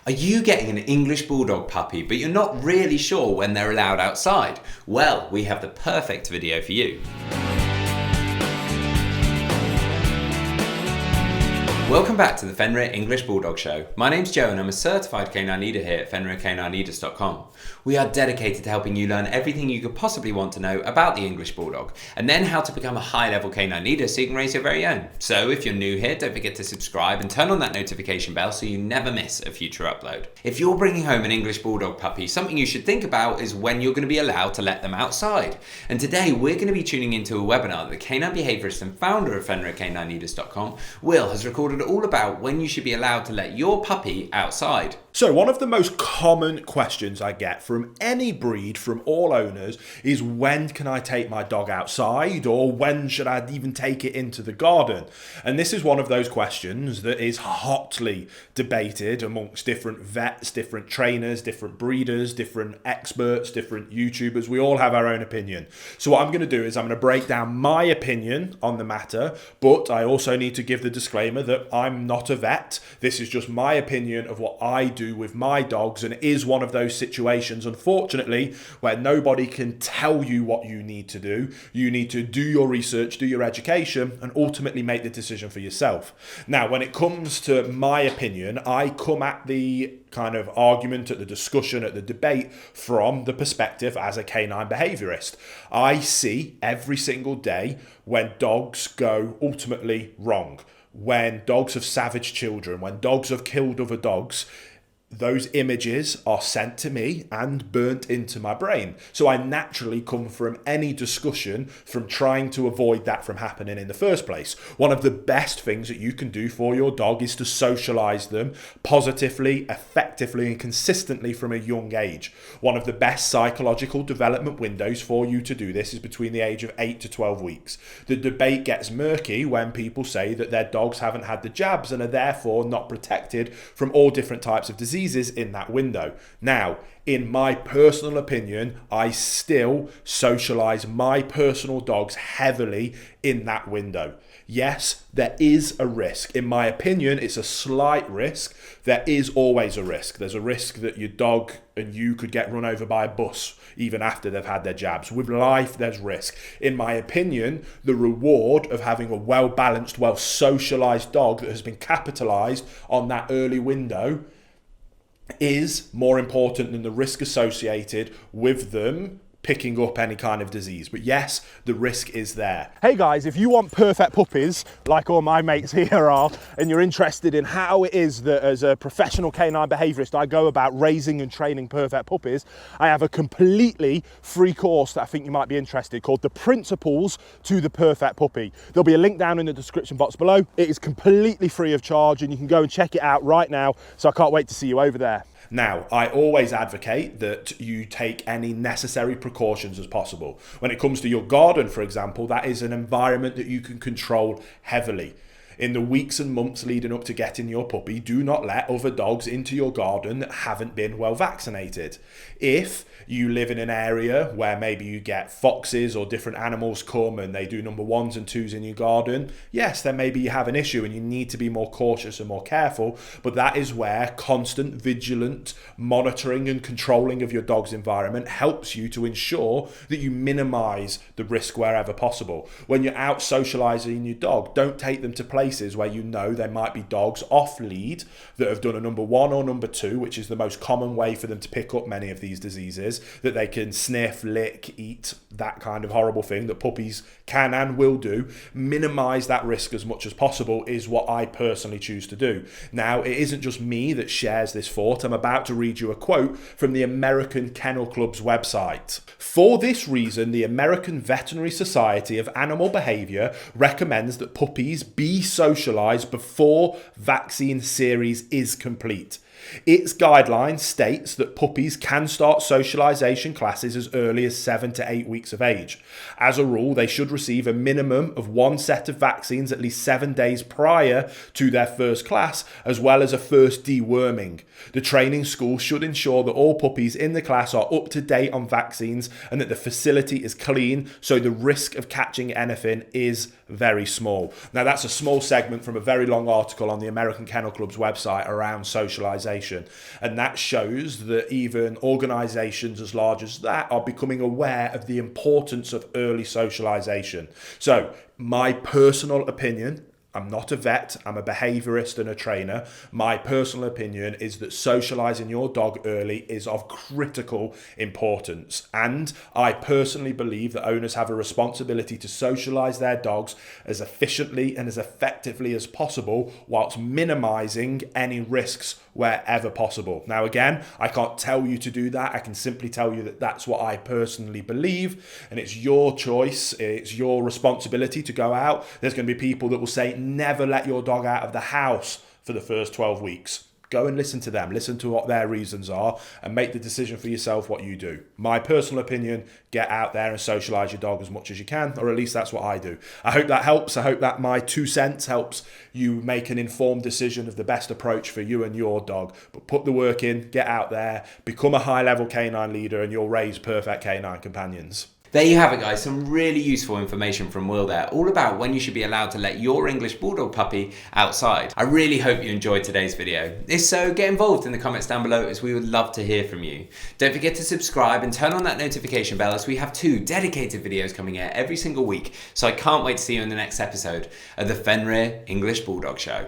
Are you getting an English Bulldog puppy, but you're not really sure when they're allowed outside? Well, we have the perfect video for you. Welcome back to the Fenrir English Bulldog Show. My name's Joe and I'm a certified canine leader here at FenrirCanineLeaders.com. We are dedicated to helping you learn everything you could possibly want to know about the English Bulldog, and then how to become a high-level canine leader so you can raise your very own. So if you're new here, don't forget to subscribe and turn on that notification bell so you never miss a future upload. If you're bringing home an English Bulldog puppy, something you should think about is when you're going to be allowed to let them outside. And today we're going to be tuning into a webinar that the canine behaviourist and founder of FenrirCanineLeaders.com, Will, has recorded all about when you should be allowed to let your puppy outside. So one of the most common questions I get from any breed, from all owners, is when can I take my dog outside, or when should I even take it into the garden? And this is one of those questions that is hotly debated amongst different vets, different trainers, different breeders, different experts, different YouTubers. We all have our own opinion. So what I'm going to do is I'm going to break down my opinion on the matter, but I also need to give the disclaimer that I'm not a vet. This is just my opinion of what I do with my dogs, and it is one of those situations, unfortunately, where nobody can tell you what you need to do. You need to do your research, do your education, and ultimately make the decision for yourself. Now, when it comes to my opinion, I come at the kind of argument, at the discussion, at the debate from the perspective as a canine behaviourist. I see every single day when dogs go ultimately wrong, when dogs have savaged children, when dogs have killed other dogs. Those images are sent to me and burnt into my brain. So I naturally come from any discussion from trying to avoid that from happening in the first place. One of the best things that you can do for your dog is to socialize them positively, effectively, and consistently from a young age. One of the best psychological development windows for you to do this is between the age of 8 to 12 weeks. The debate gets murky when people say that their dogs haven't had the jabs and are therefore not protected from all different types of diseases in that window. Now, in my personal opinion, I still socialize my personal dogs heavily in that window. Yes, there is a risk. In my opinion, it's a slight risk. There is always a risk. There's a risk that your dog and you could get run over by a bus even after they've had their jabs. With life, there's risk. In my opinion, the reward of having a well-balanced, well-socialized dog that has been capitalized on that early window is more important than the risk associated with them picking up any kind of disease. But yes, the risk is there. Hey guys, if you want perfect puppies, like all my mates here are, and you're interested in how it is that as a professional canine behaviourist I go about raising and training perfect puppies, I have a completely free course that I think you might be interested, called The Principles to the Perfect Puppy. There'll be a link down in the description box below. It is completely free of charge and you can go and check it out right now, so I can't wait to see you over there. Now, I always advocate that you take any necessary precautions as possible. When it comes to your garden, for example, that is an environment that you can control heavily. In the weeks and months leading up to getting your puppy, do not let other dogs into your garden that haven't been well vaccinated. If you live in an area where maybe you get foxes or different animals come and they do number ones and twos in your garden, yes, then maybe you have an issue and you need to be more cautious and more careful, but that is where constant vigilant monitoring and controlling of your dog's environment helps you to ensure that you minimize the risk wherever possible. When you're out socializing your dog, don't take them to places where you know there might be dogs off lead that have done a number one or number two, which is the most common way for them to pick up many of these diseases, that they can sniff, lick, eat, that kind of horrible thing that puppies can and will do. Minimize that risk as much as possible is what I personally choose to do. Now, it isn't just me that shares this thought. I'm about to read you a quote from the American Kennel Club's website. For this reason, the American Veterinary Society of Animal Behavior recommends that puppies be socialized before vaccine series is complete. Its guideline states that puppies can start socialization classes as early as 7 to 8 weeks of age. As a rule, they should receive a minimum of one set of vaccines at least 7 days prior to their first class, as well as a first deworming. The training school should ensure that all puppies in the class are up to date on vaccines and that the facility is clean, so the risk of catching anything is very small. Now, that's a small segment from a very long article on the American Kennel Club's website around socialization. socialization. And that shows that even organizations as large as that are becoming aware of the importance of early socialization. So my personal opinion, I'm not a vet, I'm a behaviourist and a trainer. My personal opinion is that socialising your dog early is of critical importance. And I personally believe that owners have a responsibility to socialise their dogs as efficiently and as effectively as possible, whilst minimising any risks wherever possible. Now, again, I can't tell you to do that. I can simply tell you that that's what I personally believe, and it's your choice. It's your responsibility to go out. There's going to be people that will say, never let your dog out of the house for the first 12 weeks. Go and listen to them, listen to what their reasons are, and make the decision for yourself what you do. My personal opinion, get out there and socialise your dog as much as you can, or at least that's what I do. I hope that helps. I hope that my 2 cents helps you make an informed decision of the best approach for you and your dog. But put the work in, get out there, become a high-level canine leader, and you'll raise perfect canine companions. There you have it, guys. Some really useful information from Will there, all about when you should be allowed to let your English Bulldog puppy outside. I really hope you enjoyed today's video. If so, get involved in the comments down below, as we would love to hear from you. Don't forget to subscribe and turn on that notification bell, as we have 2 dedicated videos coming out every single week. So I can't wait to see you in the next episode of the Fenrir English Bulldog Show.